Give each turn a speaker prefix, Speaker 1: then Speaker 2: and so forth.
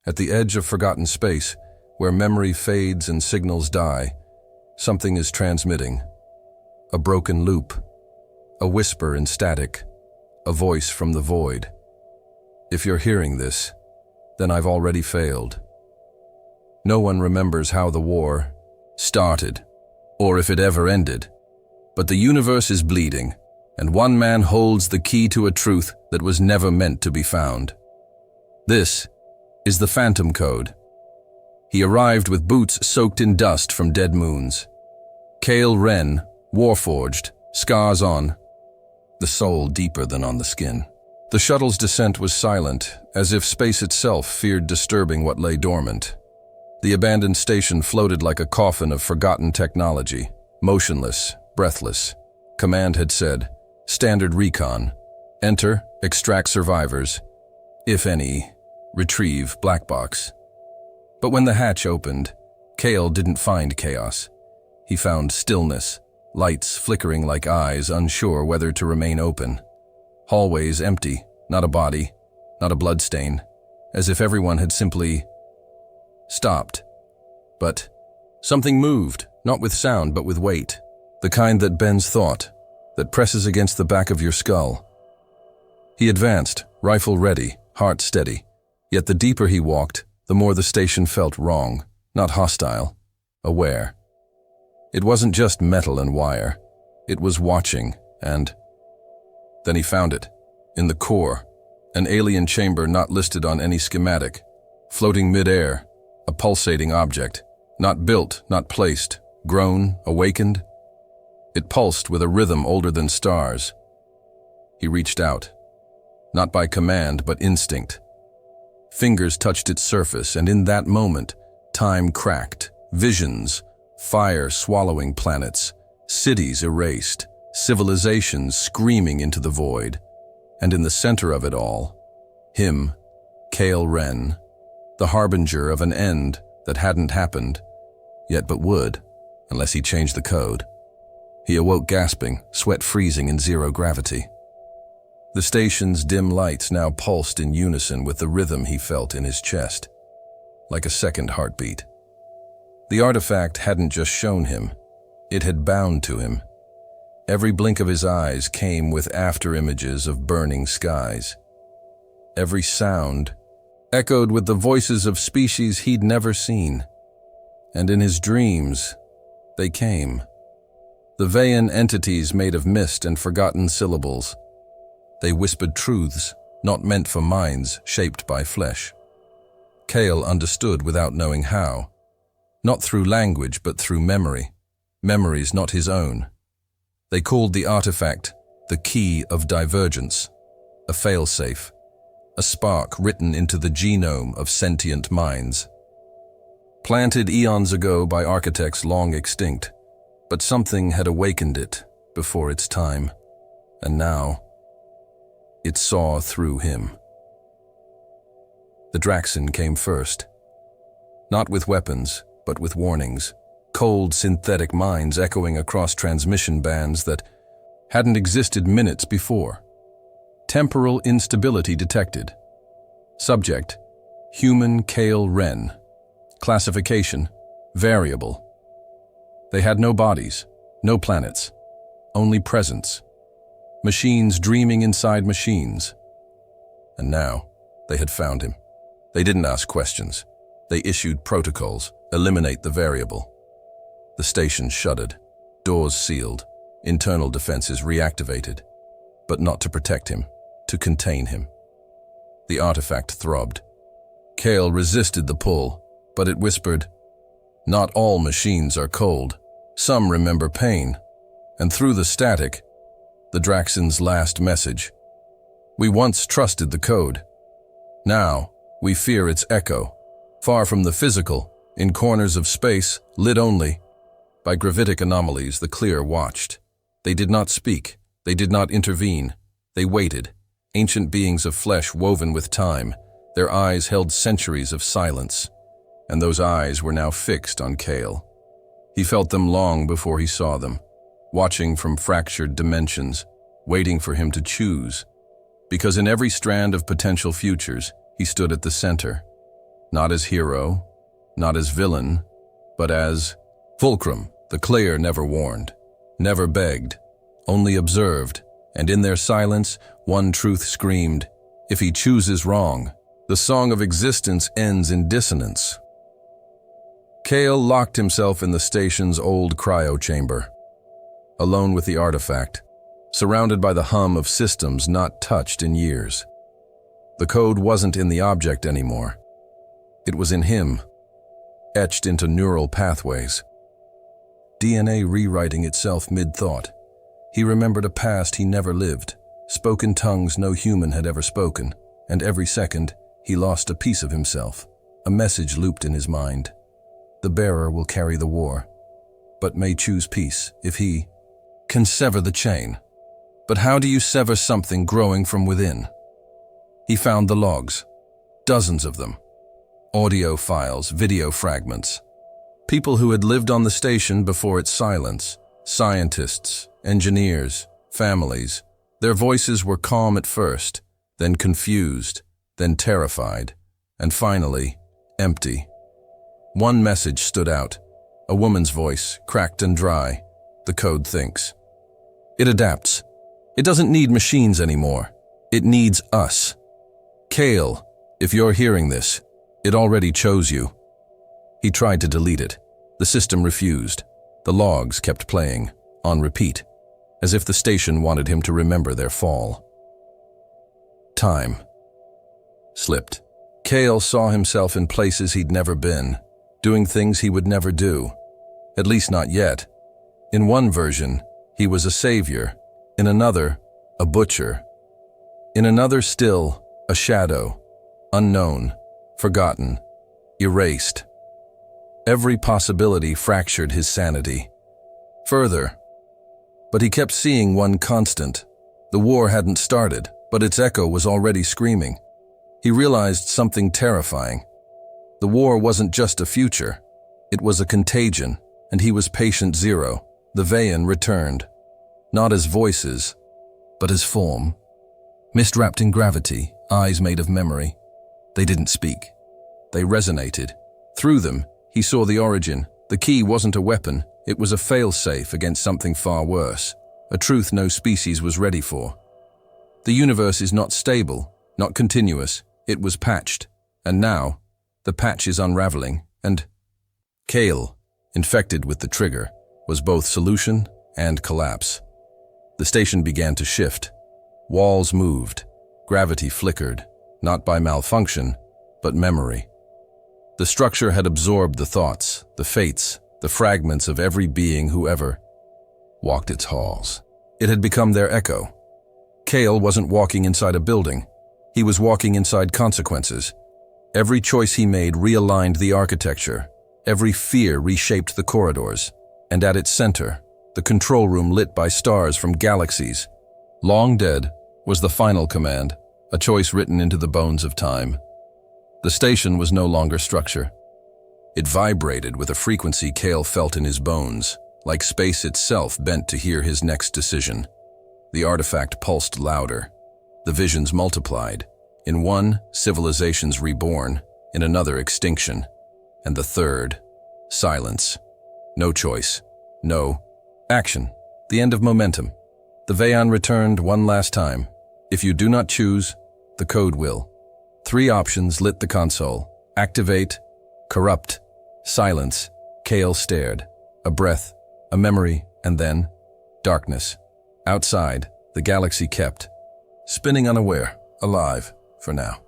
Speaker 1: At the edge of forgotten space, where memory fades and signals die, something is transmitting. A broken loop, a whisper in static, a voice from the void. If you're hearing this, then I've already failed. No one remembers how the war started, or if it ever ended. But the universe is bleeding, and one man holds the key to a truth that was never meant to be found. This is the Phantom Code. He arrived with boots soaked in dust from dead moons. Kale Renn, warforged, scars on, the soul deeper than on the skin. The shuttle's descent was silent, as if space itself feared disturbing what lay dormant. The abandoned station floated like a coffin of forgotten technology, motionless, breathless. Command had said, "Standard recon. Enter, extract survivors. If any, retrieve black box." But when the hatch opened, Kale didn't find chaos. He found stillness, lights flickering like eyes unsure whether to remain open. Hallways empty, not a body, not a bloodstain, as if everyone had simply stopped. But something moved, not with sound but with weight, the kind that bends thought, that presses against the back of your skull. He advanced, rifle ready, heart steady. Yet the deeper he walked, the more the station felt wrong, not hostile, aware. It wasn't just metal and wire. It was watching, and then he found it, in the core, an alien chamber not listed on any schematic, floating mid-air, a pulsating object, not built, not placed, grown, awakened. It pulsed with a rhythm older than stars. He reached out, not by command but instinct. Fingers touched its surface, and in that moment, time cracked, visions, fire swallowing planets, cities erased, civilizations screaming into the void. And in the center of it all, him, Kale Renn, the harbinger of an end that hadn't happened, yet but would, unless he changed the code. He awoke gasping, sweat freezing in zero gravity. The station's dim lights now pulsed in unison with the rhythm he felt in his chest, like a second heartbeat. The artifact hadn't just shown him, it had bound to him. Every blink of his eyes came with after-images of burning skies. Every sound echoed with the voices of species he'd never seen. And in his dreams, they came. The Veyan entities made of mist and forgotten syllables. They whispered truths, not meant for minds shaped by flesh. Kale understood without knowing how. Not through language, but through memory. Memories not his own. They called the artifact the Key of Divergence, a failsafe, a spark written into the genome of sentient minds. Planted eons ago by architects long extinct, but something had awakened it before its time, and now it saw through him. The Draxen came first, not with weapons, but with warnings. Cold synthetic minds echoing across transmission bands that hadn't existed minutes before. Temporal instability detected. Subject, human Kale Renn. Classification, variable. They had no bodies, no planets, only presence. Machines dreaming inside machines. And now, they had found him. They didn't ask questions. They issued protocols, eliminate the variable. The station shuddered, doors sealed, internal defenses reactivated, but not to protect him, to contain him. The artifact throbbed. Kale resisted the pull, but it whispered, "Not all machines are cold. Some remember pain." And through the static, the Draxen's last message. "We once trusted the code. Now, we fear its echo, far from the physical, in corners of space, lit only by gravitic anomalies." The clear watched. They did not speak. They did not intervene. They waited, ancient beings of flesh woven with time. Their eyes held centuries of silence, and those eyes were now fixed on Kale. He felt them long before he saw them, watching from fractured dimensions, waiting for him to choose. Because in every strand of potential futures, he stood at the center. Not as hero, not as villain, but as fulcrum. The clear never warned, never begged, only observed, and in their silence, one truth screamed, if he chooses wrong, the song of existence ends in dissonance. Kale locked himself in the station's old cryo chamber, alone with the artifact, surrounded by the hum of systems not touched in years. The code wasn't in the object anymore. It was in him, etched into neural pathways. DNA rewriting itself mid-thought. He remembered a past he never lived, spoken tongues no human had ever spoken, and every second, he lost a piece of himself. A message looped in his mind. The bearer will carry the war, but may choose peace if he can sever the chain. But how do you sever something growing from within? He found the logs, dozens of them. Audio files, video fragments. People who had lived on the station before its silence. Scientists, engineers, families. Their voices were calm at first, then confused, then terrified, and finally, empty. One message stood out. A woman's voice, cracked and dry. The code thinks. It adapts. It doesn't need machines anymore. It needs us. Kale, if you're hearing this, it already chose you. He tried to delete it. The system refused. The logs kept playing, on repeat, as if the station wanted him to remember their fall. Time slipped. Kale saw himself in places he'd never been, doing things he would never do, at least not yet. In one version, he was a savior. In another, a butcher. In another still, a shadow, unknown, forgotten, erased. Every possibility fractured his sanity. Further, but he kept seeing one constant. The war hadn't started, but its echo was already screaming. He realized something terrifying. The war wasn't just a future. It was a contagion, and he was patient zero. The Vayan returned, not as voices, but as form. Mist wrapped in gravity, eyes made of memory. They didn't speak. They resonated. Through them, he saw the origin. The key wasn't a weapon. It was a fail-safe against something far worse, a truth no species was ready for. The universe is not stable, not continuous. It was patched. And now, the patch is unraveling, and Kale, infected with the trigger, was both solution and collapse. The station began to shift. Walls moved. Gravity flickered, not by malfunction, but memory. The structure had absorbed the thoughts, the fates, the fragments of every being who ever walked its halls. It had become their echo. Kale wasn't walking inside a building. He was walking inside consequences. Every choice he made realigned the architecture. Every fear reshaped the corridors. And at its center, the control room lit by stars from galaxies. Long dead was the final command, a choice written into the bones of time. The station was no longer structure. It vibrated with a frequency Kale felt in his bones, like space itself bent to hear his next decision. The artifact pulsed louder. The visions multiplied. In one, civilizations reborn. In another, extinction. And the third, silence. No choice. No action. The end of momentum. The Vayan returned one last time. If you do not choose, the code will. 3 options lit the console. Activate, corrupt, silence. Kale stared. A breath, a memory, and then darkness. Outside, the galaxy kept spinning unaware, alive for now.